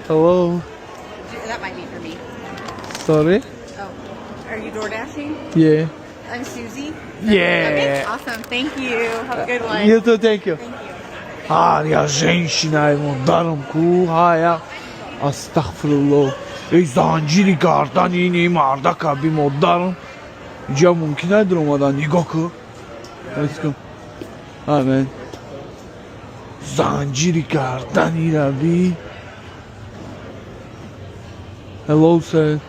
Hello. That might be for me. Sorry. Oh, are you door dashing? Yeah. I'm Susie. Yeah. Okay, awesome. Thank you. Have a good one. You too, thank you. Thank you. Я женщина, ему даром кухая. Астагфируллах. Эй, занжири гардани мардака би модарм. Инҷа мумкин аст дар омадан нигоҳ кун. Let's go. Amen. Zanjiri gardani rabi. Hello, sir.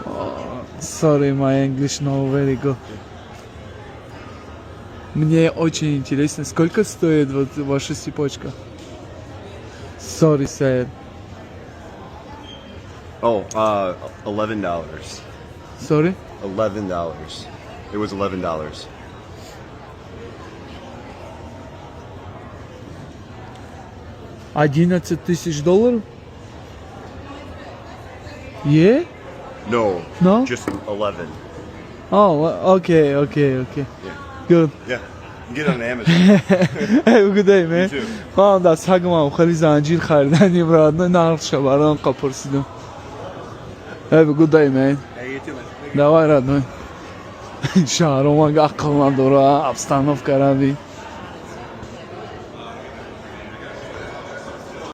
Oh, sorry, my English not very good. Мне очень интересно, сколько стоит вот ваша цепочка? Sorry, sir. Oh, $11. Sorry? $11. It was $11. $11,000? Yeah? No. No? Just 11. Oh, okay. Yeah. Good. Yeah. You can get it on Amazon. Have a good day, man. You too. من دست حقم خیلی زنجیر خریدن برات نقش برام قپرسیدم. Have a good day, man. Hey, you too, man. Давай, родной. Шаром, ага, калман дора, обстановка ради.